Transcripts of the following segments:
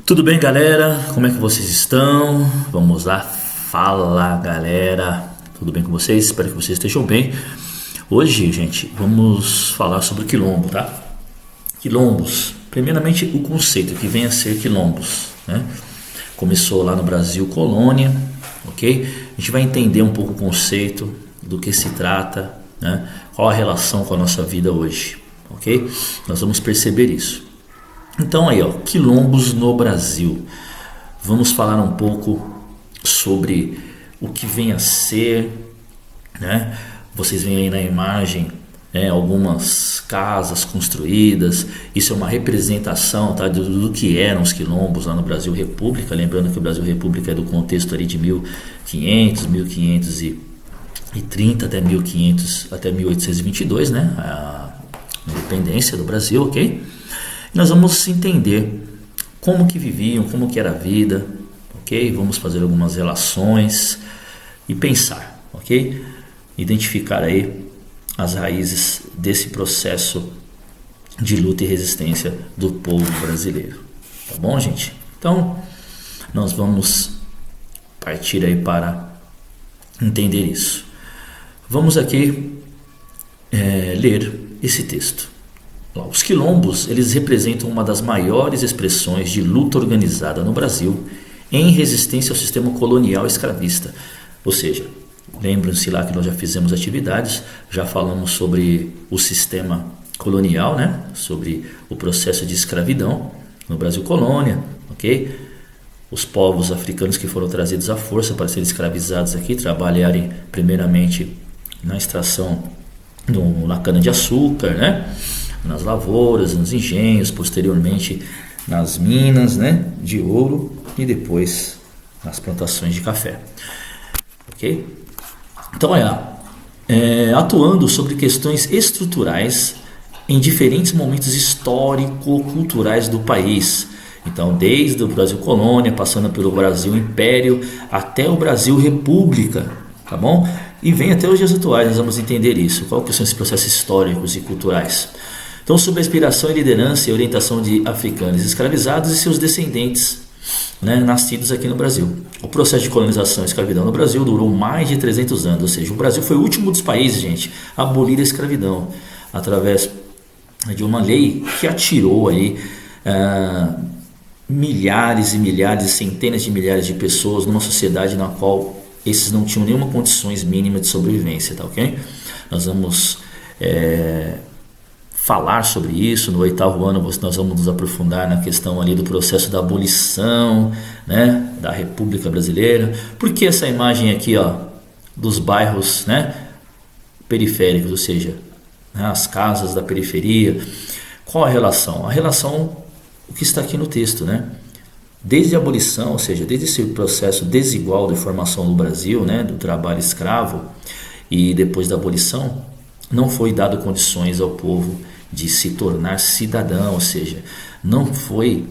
Tudo bem, galera? Como é que vocês estão? Vamos lá. Fala, galera. Tudo bem com vocês? Espero que vocês estejam bem. Hoje, gente, vamos falar sobre o quilombo, tá? Quilombos. Primeiramente, o conceito que vem a ser quilombos, né? Começou lá no Brasil, colônia, ok? A gente vai entender um pouco o conceito, do que se trata, né? Qual a relação com a nossa vida hoje, ok? Nós vamos perceber isso. Então aí, ó, quilombos no Brasil. Vamos falar um pouco sobre o que vem a ser, né? Vocês veem aí na imagem, né, algumas casas construídas. Isso é uma representação, tá, do que eram os quilombos lá no Brasil República. Lembrando que o Brasil República é do contexto ali de 1530 até 1822, né? A independência do Brasil, ok? Nós vamos entender como que viviam, como que era a vida, ok? Vamos fazer algumas relações e pensar, ok? Identificar aí as raízes desse processo de luta e resistência do povo brasileiro, tá bom, gente? Então, nós vamos partir aí para entender isso. Vamos aqui ler esse texto. Os quilombos, eles representam uma das maiores expressões de luta organizada no Brasil em resistência ao sistema colonial escravista. Ou seja, lembram-se lá que nós já fizemos atividades, já falamos sobre o sistema colonial, né? Sobre o processo de escravidão no Brasil colônia, ok? Os povos africanos que foram trazidos à força para serem escravizados aqui, trabalharem primeiramente na extração na cana-de-açúcar, né? Nas lavouras, nos engenhos, posteriormente nas minas, né, de ouro e depois nas plantações de café, ok? Então, atuando sobre questões estruturais em diferentes momentos histórico-culturais do país. Então, desde o Brasil Colônia, passando pelo Brasil Império, até o Brasil República, tá bom? E vem até os dias atuais, nós vamos entender isso, qual que são esses processos históricos e culturais. Então, sob a inspiração e liderança e orientação de africanos escravizados e seus descendentes, né, nascidos aqui no Brasil. O processo de colonização e escravidão no Brasil durou mais de 300 anos, ou seja, o Brasil foi o último dos países, gente, a abolir a escravidão, através de uma lei que atirou aí milhares e milhares, centenas de milhares de pessoas numa sociedade na qual esses não tinham nenhuma condições mínimas de sobrevivência, tá ok? Nós vamos falar sobre isso. No 8º ano nós vamos nos aprofundar na questão ali do processo da abolição, né, da República Brasileira. Por que essa imagem aqui, ó, dos bairros, né, periféricos, ou seja, né, as casas da periferia? Qual a relação? A relação, o que está aqui no texto, né? Desde a abolição, ou seja, desde esse processo desigual de formação do Brasil, né, do trabalho escravo, e depois da abolição, não foi dado condições ao povo de se tornar cidadão, ou seja, não foi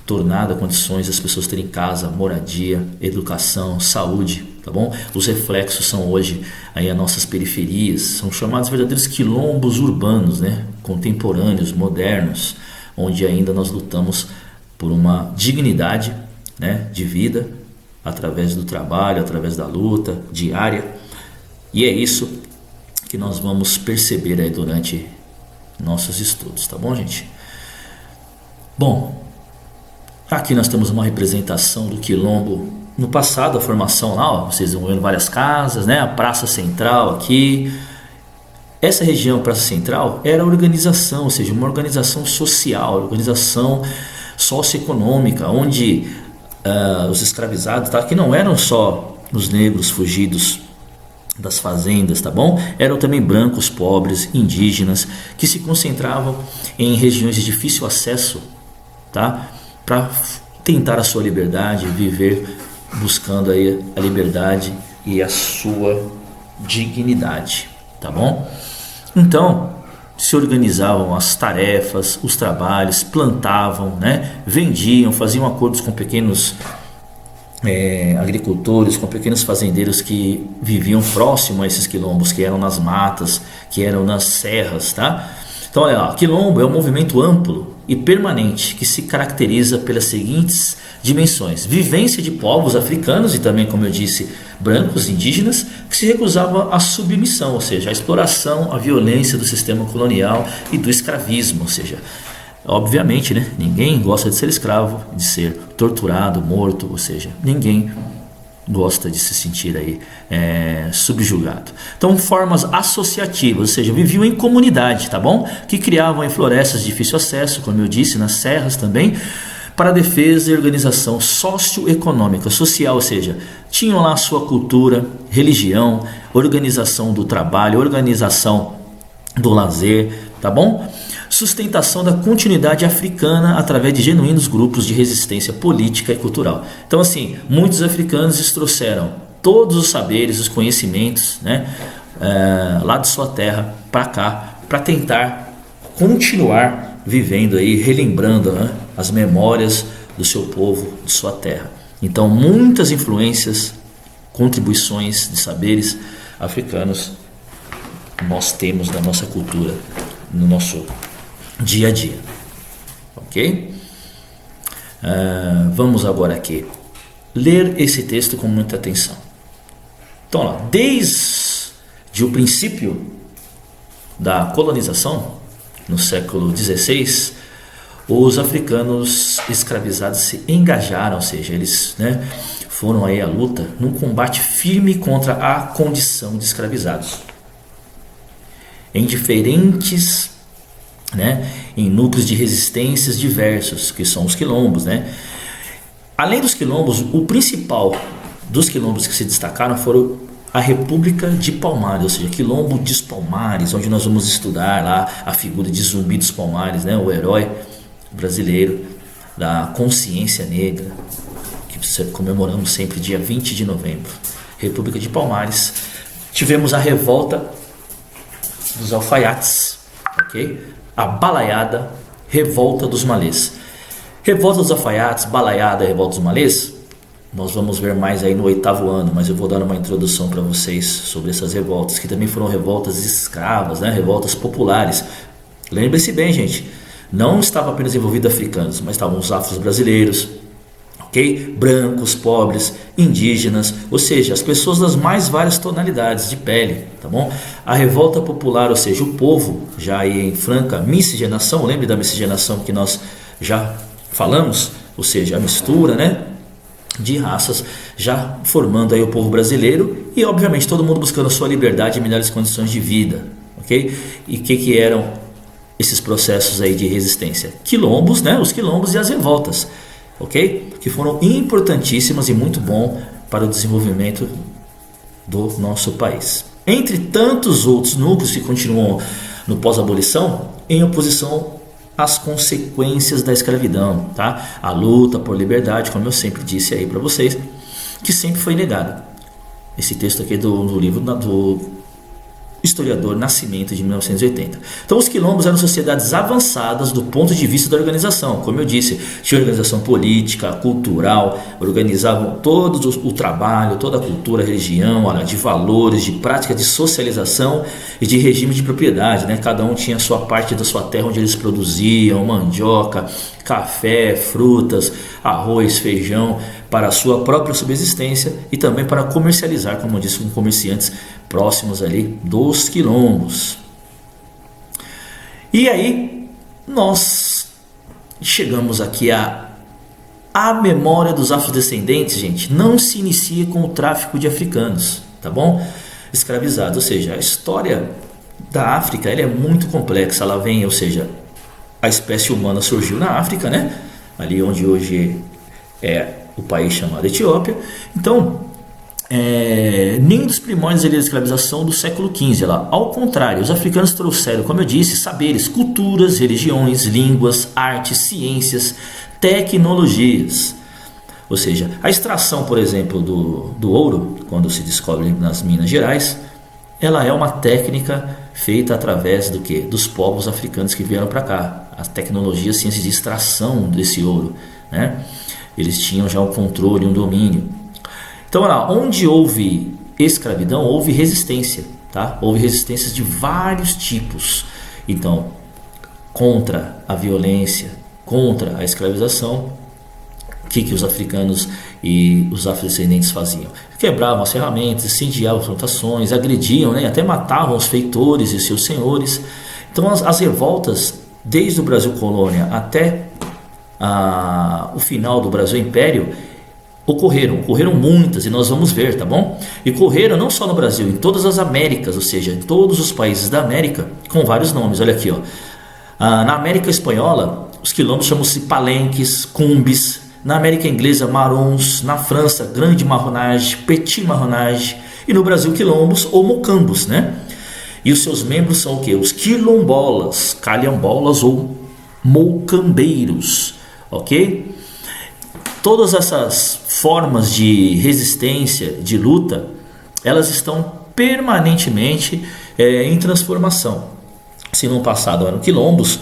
tornada condições das pessoas terem casa, moradia, educação, saúde, tá bom? Os reflexos são hoje aí as nossas periferias, são chamados verdadeiros quilombos urbanos, né, contemporâneos, modernos, onde ainda nós lutamos por uma dignidade, né, de vida, através do trabalho, através da luta diária. E é isso que nós vamos perceber aí durante nossos estudos, tá bom, gente? Bom, aqui nós temos uma representação do quilombo no passado, a formação lá, ó, vocês vão vendo várias casas, né? A Praça Central aqui. Essa região, Praça Central, era organização, ou seja, uma organização social, organização socioeconômica, onde os escravizados, tá, que não eram só os negros fugidos das fazendas, tá bom? Eram também brancos, pobres, indígenas, que se concentravam em regiões de difícil acesso, tá? Para tentar a sua liberdade, viver buscando aí a liberdade e a sua dignidade, tá bom? Então, se organizavam as tarefas, os trabalhos, plantavam, né? Vendiam, faziam acordos com pequenos agricultores, com pequenos fazendeiros que viviam próximo a esses quilombos, que eram nas matas, que eram nas serras, tá? Então olha lá, quilombo é um movimento amplo e permanente que se caracteriza pelas seguintes dimensões: vivência de povos africanos e também, como eu disse, brancos, indígenas, que se recusavam à submissão, ou seja, à exploração, à violência do sistema colonial e do escravismo, ou seja, obviamente, né, ninguém gosta de ser escravo, de ser torturado, morto, ou seja, ninguém gosta de se sentir aí subjugado. Então, formas associativas, ou seja, viviam em comunidade, tá bom? Que criavam em florestas de difícil acesso, como eu disse, nas serras também, para a defesa e organização socioeconômica, social, ou seja, tinham lá a sua cultura, religião, organização do trabalho, organização do lazer, tá bom? Sustentação da continuidade africana através de genuínos grupos de resistência política e cultural. Então, assim, muitos africanos trouxeram todos os saberes, os conhecimentos, né, lá de sua terra para cá, para tentar continuar vivendo aí, relembrando, né, as memórias do seu povo, de sua terra. Então, muitas influências, contribuições de saberes africanos nós temos na nossa cultura, no nosso dia a dia, ok? Vamos agora aqui ler esse texto com muita atenção. Então, lá, desde o princípio da colonização, no século XVI, os africanos escravizados se engajaram, ou seja, eles, né, foram aí à luta num combate firme contra a condição de escravizados em diferentes, né, em núcleos de resistências diversos, que são os quilombos, né? Além dos quilombos, o principal dos quilombos que se destacaram foram a República de Palmares, ou seja, Quilombo dos Palmares, onde nós vamos estudar lá a figura de Zumbi dos Palmares, né, o herói brasileiro da consciência negra, que comemoramos sempre dia 20 de novembro. República de Palmares. Tivemos a revolta dos alfaiates, ok? A balaiada, revolta dos malês. Revolta dos alfaiates, balaiada, revolta dos malês, nós vamos ver mais aí no 8º ano, mas eu vou dar uma introdução para vocês sobre essas revoltas, que também foram revoltas escravas, né? Revoltas populares. Lembre-se bem, gente, não estava apenas envolvido africanos, mas estavam os afros brasileiros, ok? Brancos, pobres, indígenas, ou seja, as pessoas das mais várias tonalidades de pele, tá bom? A revolta popular, ou seja, o povo já aí em franca miscigenação, lembre da miscigenação que nós já falamos, ou seja, a mistura, né, de raças, já formando aí o povo brasileiro e obviamente todo mundo buscando a sua liberdade e melhores condições de vida, ok? E o que eram esses processos aí de resistência? Quilombos, né? Os quilombos e as revoltas, ok? Que foram importantíssimas e muito bom para o desenvolvimento do nosso país. Entre tantos outros núcleos que continuam no pós-abolição, em oposição às consequências da escravidão, tá? A luta por liberdade, como eu sempre disse aí para vocês, que sempre foi negada. Esse texto aqui é do livro do historiador Nascimento, de 1980. Então os quilombos eram sociedades avançadas do ponto de vista da organização. Como eu disse, tinha organização política, cultural, organizavam todo o trabalho, toda a cultura, a religião, de valores, de prática de socialização e de regime de propriedade, né? Cada um tinha a sua parte da sua terra onde eles produziam mandioca, café, frutas, arroz, feijão, para a sua própria subsistência e também para comercializar, como eu disse, com comerciantes próximos ali dos quilombos. E aí nós chegamos aqui a memória dos afrodescendentes, gente, não se inicia com o tráfico de africanos, tá bom? Escravizados, ou seja, a história da África, ela é muito complexa, ela vem, ou seja, a espécie humana surgiu na África, né? Ali onde hoje é o país chamado Etiópia. Então, nem dos primórdios da escravização do século XV. Ao contrário, os africanos trouxeram, como eu disse, saberes, culturas, religiões, línguas, artes, ciências, tecnologias. Ou seja, a extração, por exemplo, do ouro, quando se descobre nas Minas Gerais, ela é uma técnica feita através do quê? Dos povos africanos que vieram para cá. As tecnologias, ciências de extração desse ouro, né? Eles tinham já um controle, um domínio. Então, onde houve escravidão, houve resistência, tá? Houve resistências de vários tipos. Então, contra a violência, contra a escravização, o que os africanos e os afrodescendentes faziam? Quebravam as ferramentas, incendiavam as plantações, agrediam, né? Até matavam os feitores e seus senhores. Então as revoltas, desde o Brasil colônia até o final do Brasil Império, ocorreram muitas, e nós vamos ver, tá bom? E ocorreram não só no Brasil, em todas as Américas, ou seja, em todos os países da América, com vários nomes. Olha aqui, ó. Na América Espanhola, os quilombos chamam-se palenques, cumbes. Na América Inglesa, marrons. Na França, grande marronage, petit marronage. E no Brasil, quilombos ou mocambos, né? E os seus membros são o quê? Os quilombolas, calhambolas ou mocambeiros, ok? Todas essas formas de resistência, de luta, elas estão permanentemente em transformação. Se no passado eram quilombos,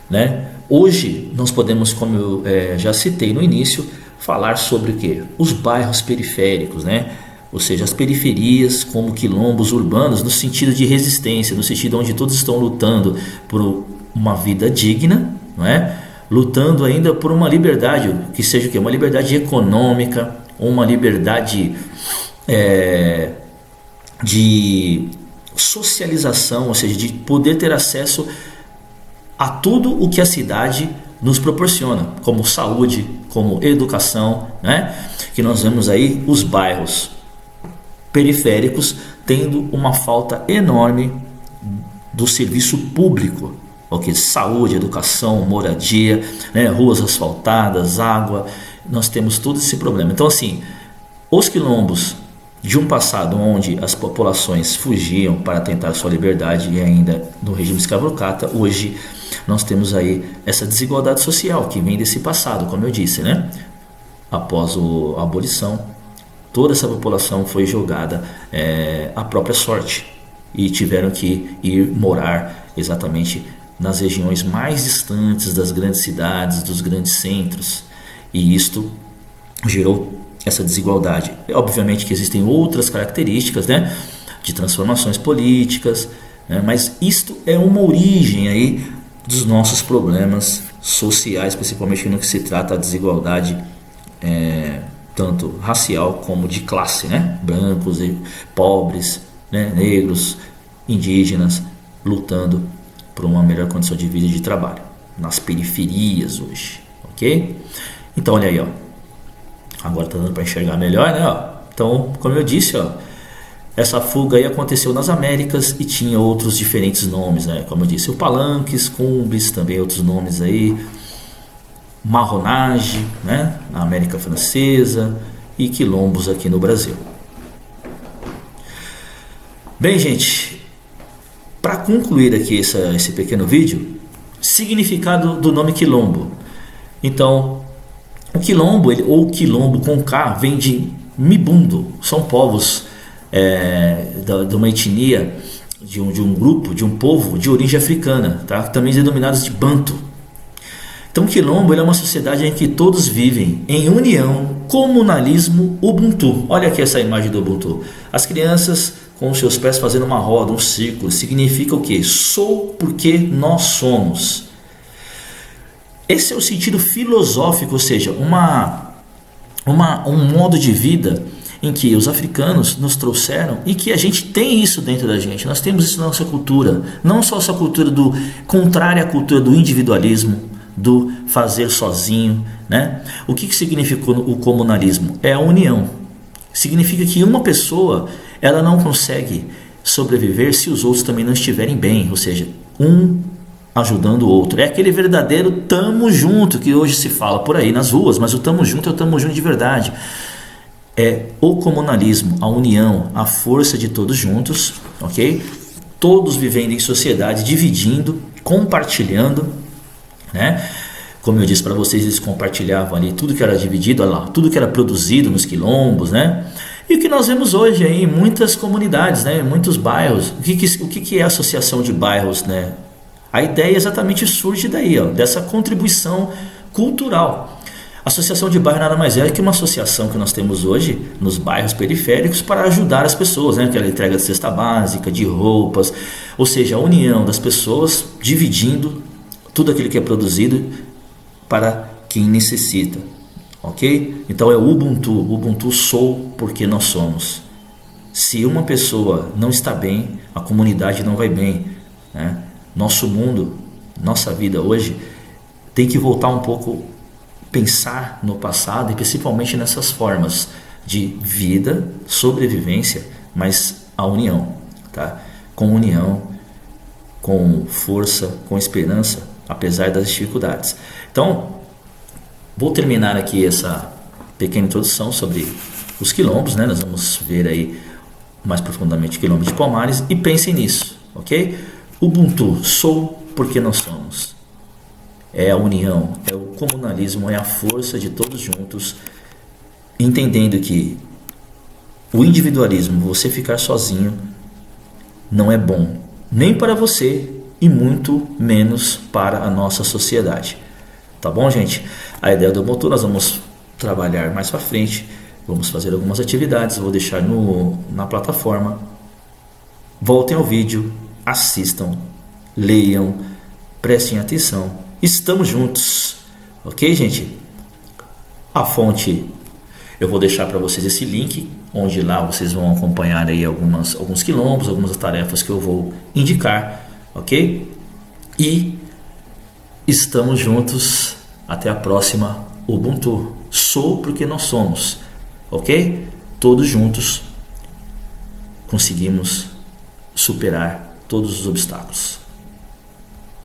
né? Hoje nós podemos, como eu já citei no início, falar sobre o quê? Os bairros periféricos, né? Ou seja, as periferias como quilombos urbanos, no sentido de resistência, no sentido onde todos estão lutando por uma vida digna, não é? Lutando ainda por uma liberdade, que seja o quê? Uma liberdade econômica, uma liberdade de socialização, ou seja, de poder ter acesso a tudo o que a cidade nos proporciona, como saúde, como educação, né? Que nós vemos aí os bairros periféricos tendo uma falta enorme do serviço público, ok? Saúde, educação, moradia, né? Ruas asfaltadas, água, nós temos todo esse problema. Então assim, os quilombos de um passado onde as populações fugiam para tentar sua liberdade e ainda no regime escravocrata, hoje nós temos aí essa desigualdade social que vem desse passado, como eu disse, né? Após a abolição, toda essa população foi jogada à própria sorte e tiveram que ir morar exatamente nas regiões mais distantes das grandes cidades, dos grandes centros, e isto gerou essa desigualdade. Obviamente que existem outras características, né, de transformações políticas, né, mas isto é uma origem aí dos nossos problemas sociais, principalmente no que se trata da desigualdade tanto racial como de classe, né? Brancos e pobres, né? Negros, indígenas, lutando por uma melhor condição de vida e de trabalho nas periferias hoje, ok? Então olha aí, ó. Agora tá dando para enxergar melhor, né? Ó. Então, como eu disse, ó, essa fuga aí aconteceu nas Américas e tinha outros diferentes nomes, né? Como eu disse, o palanques, cumbes, também outros nomes aí, marronage, né? Na América Francesa, e quilombos aqui no Brasil. Bem, gente, para concluir aqui esse pequeno vídeo, significado do nome quilombo. Então, o quilombo, ou quilombo com K, vem de mibundo, são povos de uma etnia, de um grupo, de um povo de origem africana, tá? Também denominados de banto. Então, quilombo é uma sociedade em que todos vivem em união, comunalismo, ubuntu. Olha aqui essa imagem do ubuntu. As crianças com os seus pés fazendo uma roda, um círculo, significa o quê? Sou porque nós somos. Esse é o sentido filosófico, ou seja, um modo de vida em que os africanos nos trouxeram e que a gente tem isso dentro da gente. Nós temos isso na nossa cultura, não só essa cultura contrária à cultura do individualismo, do fazer sozinho, né? O que significou o comunalismo? É a união. Significa que uma pessoa, ela não consegue sobreviver se os outros também não estiverem bem, ou seja, um ajudando o outro. É aquele verdadeiro tamo junto que hoje se fala por aí nas ruas, mas o tamo junto é o tamo junto de verdade. É o comunalismo, a união, a força de todos juntos, ok? Todos vivendo em sociedade, dividindo, compartilhando, né? Como eu disse para vocês, eles compartilhavam ali tudo que era dividido, olha lá, tudo que era produzido nos quilombos, né? E o que nós vemos hoje aí em muitas comunidades, né? Em muitos bairros. O que é a associação de bairros, né? A ideia exatamente surge daí, ó, dessa contribuição cultural. A associação de bairro nada mais é que uma associação que nós temos hoje nos bairros periféricos para ajudar as pessoas, né? Aquela entrega de cesta básica, de roupas, ou seja, a união das pessoas dividindo tudo aquilo que é produzido para quem necessita, ok? Então é Ubuntu sou porque nós somos. Se uma pessoa não está bem, a comunidade não vai bem, né? Nosso mundo, nossa vida hoje tem que voltar um pouco, pensar no passado e principalmente nessas formas de vida, sobrevivência, mas a união, tá? Com união, com força, com esperança, apesar das dificuldades. Então, vou terminar aqui essa pequena introdução sobre os quilombos, né? Nós vamos ver aí mais profundamente o quilombo de Palmares e pensem nisso, ok? Ubuntu, sou porque nós somos. É a união, é o comunalismo, é a força de todos juntos, entendendo que o individualismo, você ficar sozinho, não é bom, nem para você e muito menos para a nossa sociedade. Tá bom, gente? A ideia do Ubuntu nós vamos trabalhar mais para frente, vamos fazer algumas atividades, vou deixar na plataforma. Voltem ao vídeo, assistam, leiam, prestem atenção. Estamos juntos, ok, gente? A fonte, eu vou deixar para vocês esse link, onde lá vocês vão acompanhar aí alguns quilombos, algumas tarefas que eu vou indicar, ok? E estamos juntos, até a próxima. Ubuntu, sou porque nós somos, ok? Todos juntos conseguimos superar todos os obstáculos.